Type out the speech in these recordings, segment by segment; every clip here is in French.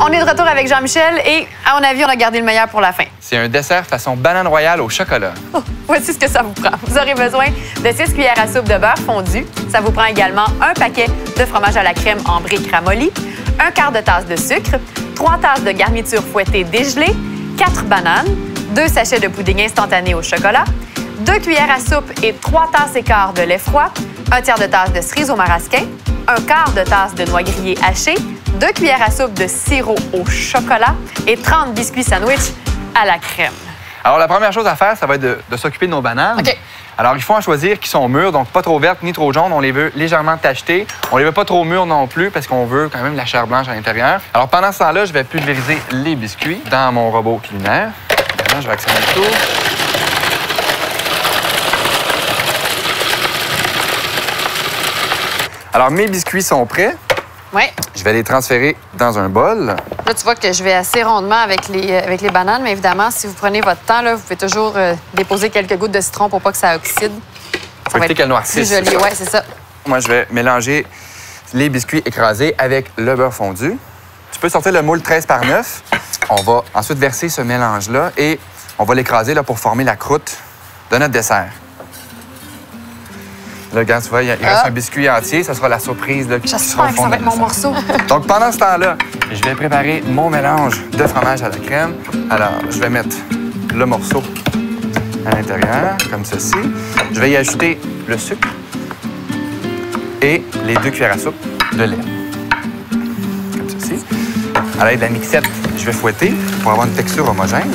On est de retour avec Jean-Michel et, à mon avis, on a gardé le meilleur pour la fin. C'est un dessert façon banane royale au chocolat. Oh, voici ce que ça vous prend. Vous aurez besoin de 6 cuillères à soupe de beurre fondu. Ça vous prend également un paquet de fromage à la crème en briques ramolli, un quart de tasse de sucre, 3 tasses de garniture fouettée dégelée, 4 bananes, 2 sachets de pudding instantané au chocolat, 2 cuillères à soupe et 3 tasses et quart de lait froid, un tiers de tasse de cerise au marasquin, un quart de tasse de noix grillées hachées, 2 cuillères à soupe de sirop au chocolat et 30 biscuits sandwich à la crème. Alors, la première chose à faire, ça va être de s'occuper de nos bananes. OK. Alors, il faut en choisir qui sont mûres, donc pas trop vertes ni trop jaunes. On les veut légèrement tachetées. On les veut pas trop mûres non plus parce qu'on veut quand même la chair blanche à l'intérieur. Alors, pendant ce temps-là, je vais pulvériser les biscuits dans mon robot culinaire. Maintenant, je vais accélérer le tour. Alors, mes biscuits sont prêts. Oui. Je vais les transférer dans un bol. Là, tu vois que je vais assez rondement avec les bananes, mais évidemment, si vous prenez votre temps, là, vous pouvez toujours déposer quelques gouttes de citron pour pas que ça oxyde. Faut éviter qu'elle noircisse. Plus joli, oui, c'est ça. Moi, je vais mélanger les biscuits écrasés avec le beurre fondu. Tu peux sortir le moule 13 par 9. On va ensuite verser ce mélange-là et on va l'écraser là, pour former la croûte de notre dessert. Là, regarde, tu vois, il reste un biscuit entier. Ça sera la surprise là, qui sera J'espère au que fond ça va de être notre mon dessert. morceau. Donc, pendant ce temps-là, je vais préparer mon mélange de fromage à la crème. Alors, je vais mettre le morceau à l'intérieur, comme ceci. Je vais y ajouter le sucre et les 2 cuillères à soupe de lait. Comme ceci. À l'aide de la mixette, je vais fouetter pour avoir une texture homogène.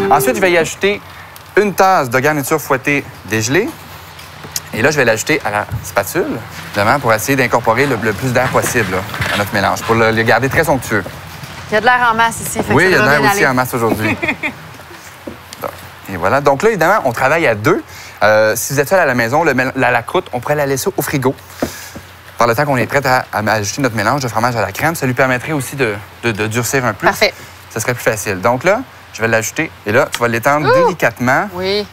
Ensuite, je vais y ajouter une tasse de garniture fouettée dégelée. Et là, je vais l'ajouter à la spatule, évidemment, pour essayer d'incorporer le plus d'air possible là, à notre mélange, pour le garder très somptueux. Il y a de l'air en masse ici. Fait Oui, que il y ça a de va l'air bien aussi aller. en masse aujourd'hui. Et voilà. Donc là, évidemment, on travaille à 2. Si vous êtes seul à la maison, la croûte, on pourrait la laisser au frigo. Par le temps qu'on est prêt à ajouter notre mélange de fromage à la crème, ça lui permettrait aussi de durcir un peu. Parfait. Ça serait plus facile. Donc là, je vais l'ajouter. Et là, tu vas l'étendre délicatement. Oui.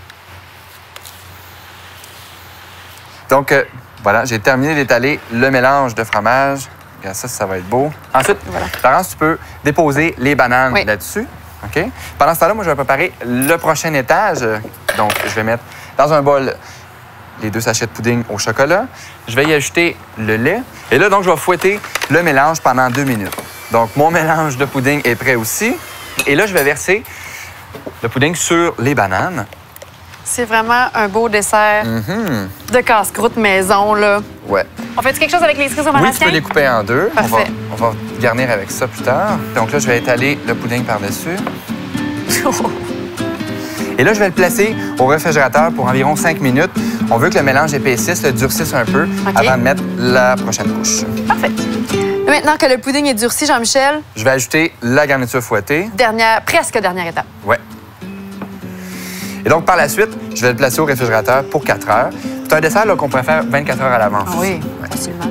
Donc, voilà, j'ai terminé d'étaler le mélange de fromage. Regarde ça, ça va être beau. Ensuite, Voilà. Laurence, tu peux déposer les bananes Oui. là-dessus. OK? Pendant ce temps-là, moi, je vais préparer le prochain étage. Donc, je vais mettre dans un bol les 2 sachets de pudding au chocolat. Je vais y ajouter le lait. Et là, donc, je vais fouetter le mélange pendant 2 minutes. Donc, mon mélange de pudding est prêt aussi. Et là, je vais verser le pudding sur les bananes. C'est vraiment un beau dessert de casse-croûte maison, là. Ouais. On fait quelque chose avec les cerises au Oui, tu marasquin? peux les couper en 2. Parfait. On va garnir avec ça plus tard. Donc là, je vais étaler le pudding par-dessus. Et là, je vais le placer au réfrigérateur pour environ 5 minutes. On veut que le mélange épaississe, le durcisse un peu avant de mettre la prochaine couche. Parfait. Maintenant que le pudding est durci, Jean-Michel, Je vais ajouter la garniture fouettée. presque dernière étape. Ouais. Et donc, par la suite, je vais le placer au réfrigérateur pour 4 heures. C'est un dessert qu'on pourrait faire 24 heures à l'avance. Ah oui, Ouais. facilement.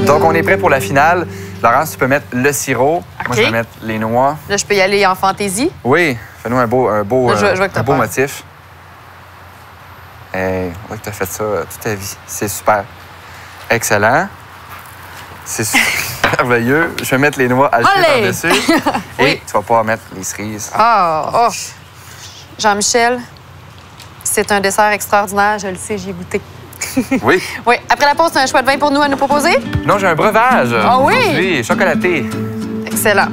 Donc, on est prêt pour la finale. Laurence, tu peux mettre le sirop. Moi, je vais mettre les noix. Là, je peux y aller en fantaisie. Oui, fais-nous un beau, Là, je vois que t'as un beau peur. motif. Hey, on voit que tu as fait ça toute ta vie. C'est super. Excellent. C'est merveilleux. Je vais mettre les noix hachées Allez! par-dessus. Et Oui. tu vas pouvoir mettre les cerises. Oh! Jean-Michel, c'est un dessert extraordinaire, je le sais, j'y ai goûté. Oui. Oui, après la pause, tu as un choix de vin pour nous à nous proposer? Non, j'ai un breuvage. Ah oui? Aujourd'hui, chocolaté. Excellent.